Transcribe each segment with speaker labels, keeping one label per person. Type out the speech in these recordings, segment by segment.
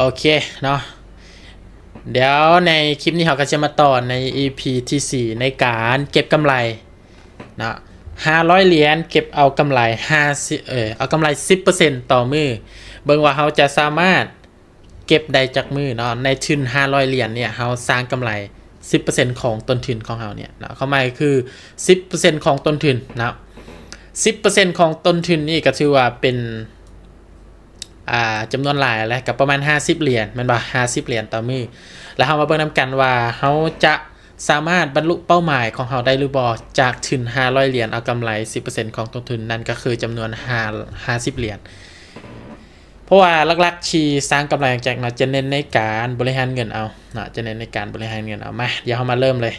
Speaker 1: โอเคเนาะเดี๋ยวในคลิปนี้เราก็จะมาต่อใน EP ที่4ในการเก็บกำไรนะ500เหรียญเก็บเอากำไร50เอากำไร 10% ต่อมือเบิ่งว่าเราจะสามารถเก็บได้จากมือเนาะในทุน500เหรียญเนี่ยเราสร้างกำไร 10% ของต้นทุนของเราเนี่ยนะเข้ามาคือ 10% ของต้นทุนนะ 10% ของต้นทุนนี่ก็ถือว่าเป็นจำนวนหลายแล้วกับประมาณ50เหรียญมันบ่50เหรียญต่อมือแล้วเรามาเบิ่งนำกันว่าเราจะสามารถบรรลุเป้าหมายของเราได้หรือบ่จากทุน500เหรียญเอากำไร 10% ของต้นทุนนั่นก็คือจำนวน50เหรียญเพราะว่าหลักๆชีสร้างกำไรจากเราจะเน้นในการบริหารเงินเอาจะเน้นในการบริหารเงินเอามาเดี๋ยวเรามาเริ่มเลย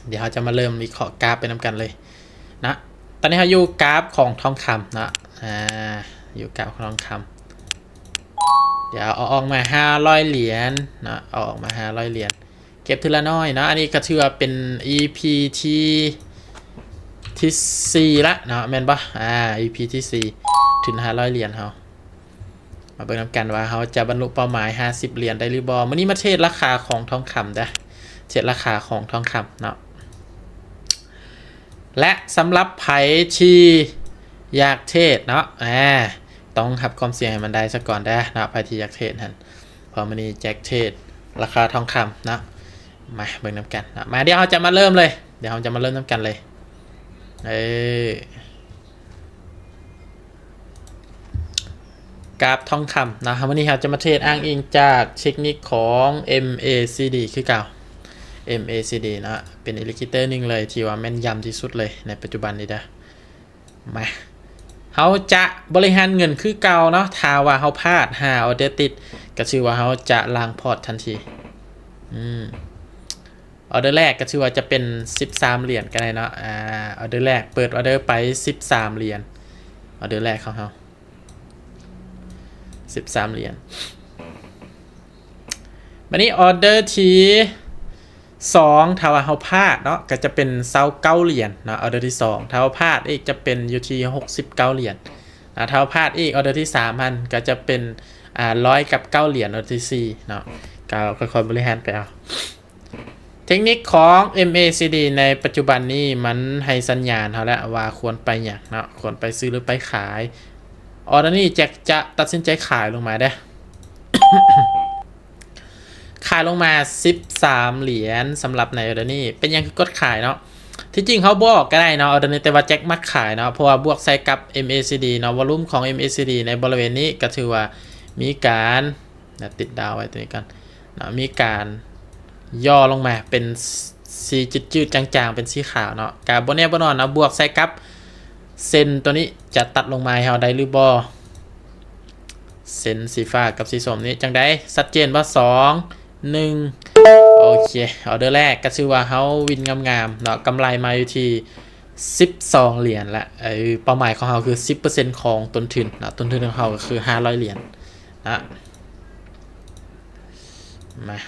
Speaker 1: เดี๋ยวเราจะมาเริ่มวิเคราะห์กราฟไปนำกันเลยนะตอนนี้เราอยู่กราฟของทองคำนะอยู่กราฟของทองคำเดี๋ยวเอาออกมา500เหรียญนะเอาออกมา500เหรียญเก็บทีละน้อยนะอันนี้ก็ถือว่าเป็น EP ที่4ละเนาะแม่นปะEP ที่4ถึง500เหรียญเรามาเบิ่งนำกันว่าเขาจะบรรลุเป้าหมาย50เหรียญได้หรือบ่มื้อนี้มาเทรดราคาของทองคำนะเทรดราคาของทองคำเนาะและสำหรับไผที่อยากเทรดเนาะต้องหับความเสี่ยงให้มันได้ซะก่อนได้นะไผที่อยากเทรดนั่นพอมื้อนี้แจ็คเทรดราคาทองคำเนาะมาเบิ่งนำกันนะมาเดี๋ยวเราจะมาเริ่มเลยเดี๋ยวเราจะมาเริ่มนำกันเลยกราฟทองคำนะครับวันนี้เราจะมาเทรดอ้างอิงจากเทคนิคของ MACD คือเก่า MACD นะเป็นอินดิเคเตอร์หนึ่งเลยที่ว่าแม่นยำที่สุดเลยในปัจจุบันนี้นะมาเขาจะบริหารเงินคือเก่าเนาะถ้าว่าเขาพลาดออเดอร์ติดก็ชื่อว่าเขาจะล้างพอร์ตทันทีออเดอร์แรกก็ชื่อว่าจะเป็น13เหรียญกันเลยเนาะออเดอร์แรกเปิดออเดอร์ไป13เหรียญออเดอร์แรกของเขา13เหรียญวันนี้ออเดอร์ที่2ถ้าว่าเขาพลาดเนาะก็จะเป็น29เหรียญเนาะออเดอร์ที่2ถ้าว่าพลาดอีกจะเป็นอยู่ที่69เหรียญถ้าว่าพลาดอีกออเดอร์ที่3มันก็จะเป็น100กับ9เหรียญออเดอร์ที่4เนาะก็ค่อยๆบริหารไปเอาเทคนิคของ MACD ในปัจจุบันนี้มันให้สัญญาณเขาแล้วว่าควรไปอย่างเนาะควรไปซื้อหรือไปขายออเดอร์นี้จะตัดสินใจขายลงมาได้ ขายลงมา13เหรียญสำหรับในออเดอร์นี้เป็นยังคือกดขายเนาะที่จริงเขาบอกก็ได้เนาะออเดอร์นี้แต่ว่าแจ็คมักขายเนาะเพราะว่าบวกใส่กับ MACD เนาะวอลุ่มของ MACD ในบริเวณนี้ก็ถือว่ามีการติดดาวไว้ตัวนี้กันเนาะมีการย่อลงมาเป็นสีจืดๆจางๆเป็นสีขาวเนาะกับบนเนี้ยบนนอนเนาะบวกใส่กับเส้นตัวนี้จะตัดลงมาให้เราได้หรือบ่เส้นสีฟ้ากับสีส้มนี้จังได้ชัดเจนว่า1โอเคออเดอร์แรกก็ชื่อว่าเขาวินงามๆเนาะกำไรมาอยู่ที่12เหรียญละเป้าหมายของเขาคือ 10% ของต้นทุนนะต้นทุนของเขาก็คือ500เหรียญนะมา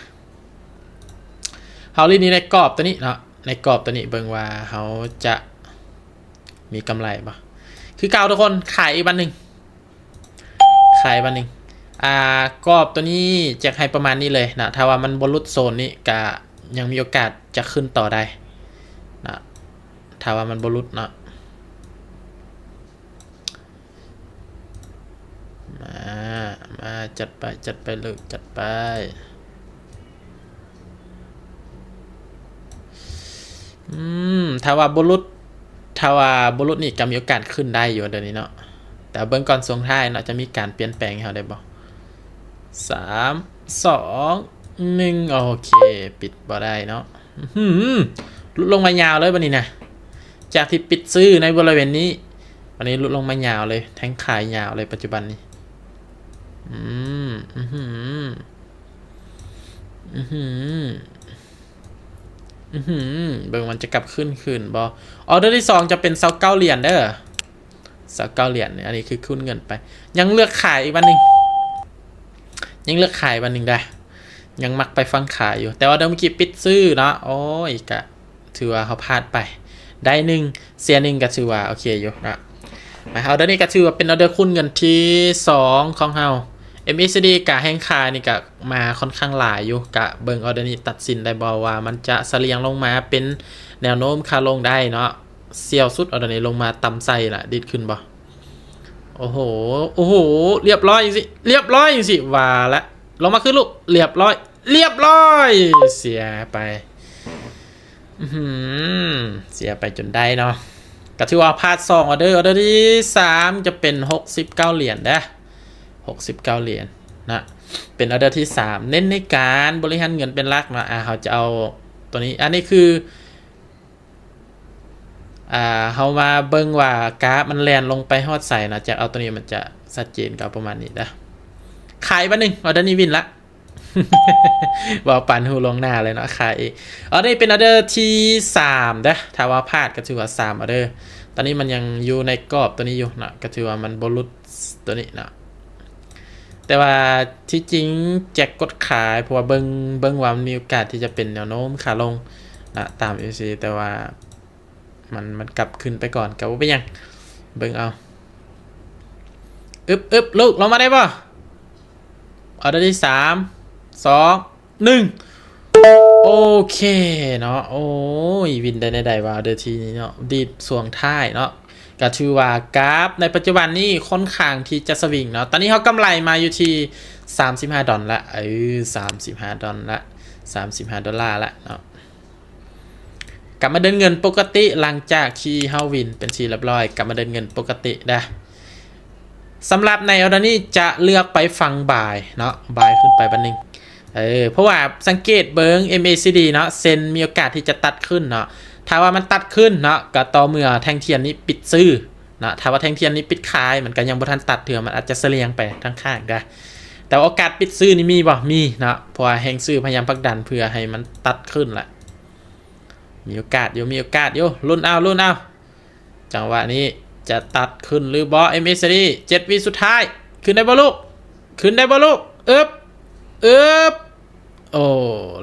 Speaker 1: เขาลีนี้ในกรอบตัวนี้เนาะในกรอบตัวนี้เบิ่งว่าเขาจะมีกำไรปะคือเก่าทุกคนขายอีกวันหนึ่งกรอบตัวนี้จะให้ประมาณนี้เลยนะถ้าว่ามันบนรุดโซนนี้ก็ยังมีโอกาสจะขึ้นต่อได้นะถ้าว่ามันบนรุดนะมาจัดไปเลยจัดไปถ้าว่าบนรุดนี่ก็มีโอกาสขึ้นได้อยู่เดี๋ยวนี้เนาะแต่เบื้องก่อนทรงท้ายเนาะจะมีการเปลี่ยนแปลงให้เราได้บ่3 2 1โอเคปิดบ่ได้เนาะลดลงมายาวเลยวันนี้นะจากที่ปิดซื้อในบริเวณนี้วันนี้ลดลงมายาวเลยแทงขายยาวเลยปัจจุบันนี้เบิ่งมันจะกลับขึ้นบ่ออเดอร์ที่2จะเป็น29เหรียญเด้อ29เหรียญเนี่ยอันนี้คือขึ้นเงินไปยังเลือกขายอีกวันนึงได้ยังมักไปฟังขายอยู่แต่ว่าเดิมเมื่อกี้ปิดซื้อเนาะโอ้ยกะถือว่าเขาพลาดไปได้1เสีย1ก็ถือว่าโอเคอยู่นะมาเอาเดี๋ยวนี้ก็ถือว่าเป็นออเดอร์คุณเงินที่2ของเรา MACD กะแห้งคายนี่กะมาค่อนข้างหลายอยู่กะเบิ่งออเดอร์นี้ตัดสินได้บ่ว่ามันจะเสลียงลงมาเป็นแนวโน้มขาลงได้เนาะเสี่ยวสุดออเดอร์นี้ลงมาต่ำไส้ละดิดขึ้นบ่โอ้โหโอ้โหเรียบร้อยจังสิเรียบร้อยจังสิว่าละลงมาขึ้นลูกเรียบร้อยเรียบร้อยเสียไปเสียไปจนได้เนาะก็ถือว่าพลาด2ออเดอร์ที่3จะเป็น69เหรียญนะ69เหรียญนะเป็นออเดอร์ที่3เน้นในการบริหารเงินเป็นหลักนะเขาจะเอาตัวนี้อันนี้คือเขามาเบิ่งว่ากราฟมันแลนลงไปฮอดใส่นะจะเอาตัวนี้มันจะชัดเจนกับประมาณนี้นะขายบ้านหนึ่งออเดอร์นี้วินละว่าปันหูลงหน้าเลยเนาะขายออเดอร์เป็นออเดอร์ที่3นะถ้าว่าพลาดก็ถือว่า3ออเดอร์ตอนนี้มันยังอยู่ในกรอบตัวนี้อยู่นะก็ถือว่ามันบรุษตัวนี้นะแต่ว่าที่จริงแจ็คกดขายเพราะว่าเบิ้งว่ามันมีโอกาสที่จะเป็นแนวโน้มขาลงนะตาม UC แต่ว่ามันกลับขึ้นไปก่อนกับว่าไปยังเบิ้งเอาอึบลูกลงมาได้ป่ะออเดอร์ที่3 2 1โอเคเนาะโอ้ยวินได้ว่าเดอร์ทีนี้เนาะดีดส่วงท้ายเนาะก็ถือว่ากราฟในปัจจุบันนี้ค่อนข้างที่จะสวิงเนาะตอนนี้เขากำไรมาอยู่ที่$35ละ$35ละ$35ละเนาะกลับมาเดินเงินปกติหลังจากที่เฮาวินเป็นทีเรียบร้อยกลับมาเดินเงินปกตินะสำหรับในออเดอร์นี้จะเลือกไปฟังบ่ายเนาะบ่ายขึ้นไปบันนึงเพราะว่าสังเกตเบิง MACD เนาะเซนมีโอกาสที่จะตัดขึ้นเนาะถ้าว่ามันตัดขึ้นเนาะก็ต่อเมื่อแท่งเทียนนี้ปิดซื้อนะถ้าว่าแท่งเทียนนี้ปิดขายมันก็ยังบ่ทันตัดเถื่อมันอาจจะเสลียงไปทั้งข้างได้แต่โอกาสปิดซื้อนี่มีบ่มีนะเพราะว่าแห่งซื้อพยายามผลักดันเพื่อให้มันตัดขึ้นแหละมีโอกาสอยู่ลุ้นเอาจังหวะนี้จะตัดขึ้นหรือบอ MACD 7 วิสุดท้ายขึ้นได้บ่ลูกโอ้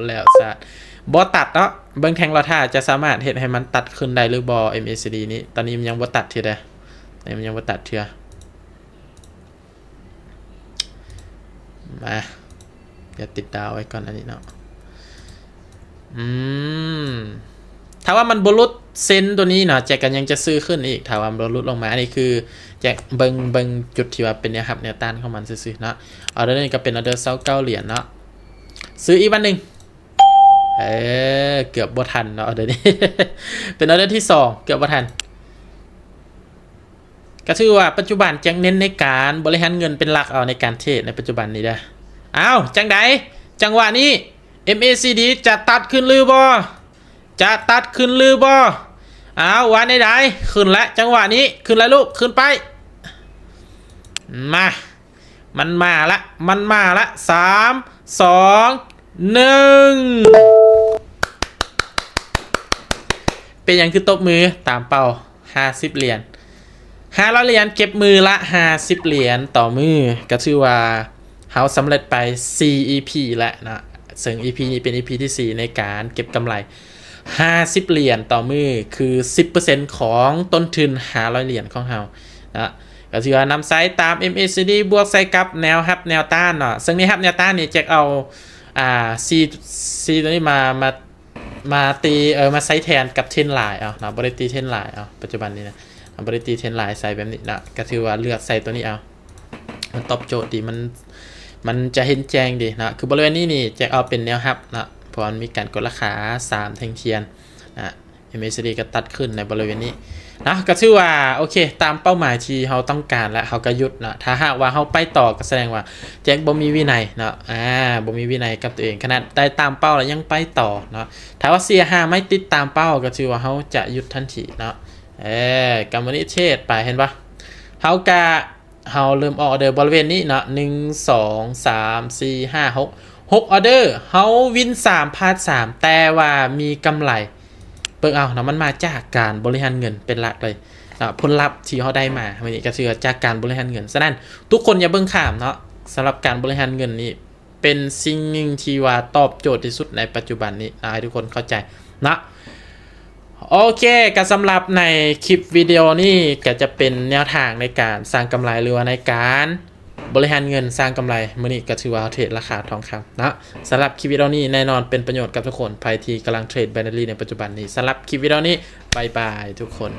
Speaker 1: แล้วสัตว์บอตัดเนาะเบิ้งแทงเราท่าจะสามารถเห็นให้มันตัดขึ้นได้หรือบอ MACD นี้ตอนนี้มันยังบอตัดเทียเด้มันยังบอตัดเทียมาเดี๋ยวติดดาวไว้ก่อนอันนี้เนาะถ้าว่ามันบรุษเซนตัวนี้เนาะแจกกันยังจะซื้อขึ้นอีกถ้าว่ามันบรุษลงมาอันนี้คือแจกเบิงจุดที่ว่าเป็นเนี่ยครับเนี่ยต้านเข้ามันซื้อๆเนาะออเดอร์นี้ก็เป็นออเดอร์29เหรียญเนาะซื้ออีกวันหนึ่งเกือบบ่ทันเนาะออเดอร์นี้ เป็นออเดอร์ที่2เกือบบ่ทันก็ถือว่าปัจจุบันจังเน้นในการบริหารเงินเป็นหลักเอาในการเทรดในปัจจุบันนี้ได้จังใดจังหวะนี้ MACD จะตัดขึ้นหรือบ่วันใดขึ้นแล้วจังหวะนี้ขึ้นแล้วลูกขึ้นไปมันมาละ3 2 1เป็นอย่างคือตบมือตามเป้า50เหรียญ500เหรียญเก็บมือละ50เหรียญต่อมือก็ถือว่าเฮาสำเร็จไป4 EP แล้วนะซึ่ง EP นี้เป็น EP ที่4ในการเก็บกำไร50เหรียญต่อมือคือ 10% ของต้นทุน500เหรียญของเฮานะก็ถือว่านำไซต์ตาม MACD บวกไซต์กับแนวรับแนวต้านเนาะซึ่งในรับแนวต้านนี่แจ็คเอาC ตัวนี้มาตีมาไซต์แทนกับเทนไลน์เอานะบริตีเทนไลน์เอาปัจจุบันนี้นะบริตีเทนไลน์ใส่แบบนี้นะก็ถือว่าเลือกใส่ตัวนี้เอามันตอบโจทย์ดีมันจะเห็นแจ้งดีนะคือบริเวณนี้นี่แจ็คเอาเป็นแนวรับนะเพราะมันมีการกดราคา3แท่งเทียนนะ MACD ก็ตัดขึ้นในบริเวณนี้นะก็ถือว่าโอเคตามเป้าหมายที่เราต้องการแล้วเขาก็หยุดนะถ้าหากว่าเขาไปต่อก็แสดงว่าแจ็คบ่มีวินัยเนาะบ่มีวินัยกับตัวเองขนาดได้ตามเป้าแล้วยังไปต่อเนาะถ้าว่าเสียหาไม่ติดตามเป้าก็ถือว่าเขาจะหยุดทันทีเนาะกำมนิเทศไปเห็นปะเขาเริ่มออเดอร์บริเวณนี้เนาะ1 2 3 4 5 6ออเดอร์เฮาวิน3พลาด3แต่ว่ามีกำไรเปิงเอานะมันมาจากการบริหารเงินเป็นหลักเลยผลลัพธ์ที่เขาได้มาวันนี้ก็คือจากการบริหารเงินฉะนั้นทุกคนอย่าเบิ่งข้ามเนาะสำหรับการบริหารเงินนี้เป็นสิ่งหนึ่งที่ว่าตอบโจทย์ที่สุดในปัจจุบันนี้ให้ทุกคนเข้าใจนะโอเคก็สำหรับในคลิปวิดีโอนี้ก็จะเป็นแนวทางในการสร้างกำไรหรือว่าในการ บริหารเงินสร้างกำไรมื้อนี้ก็ถือว่าเทรดราคาทองคำนะสำหรับคลิปวิดีโอนี้แน่นอนเป็นประโยชน์กับทุกคนใครที่กำลังเทรด Binary ในปัจจุบันนี้สำหรับคลิปวิดีโอนี้บ๊ายบายทุกคน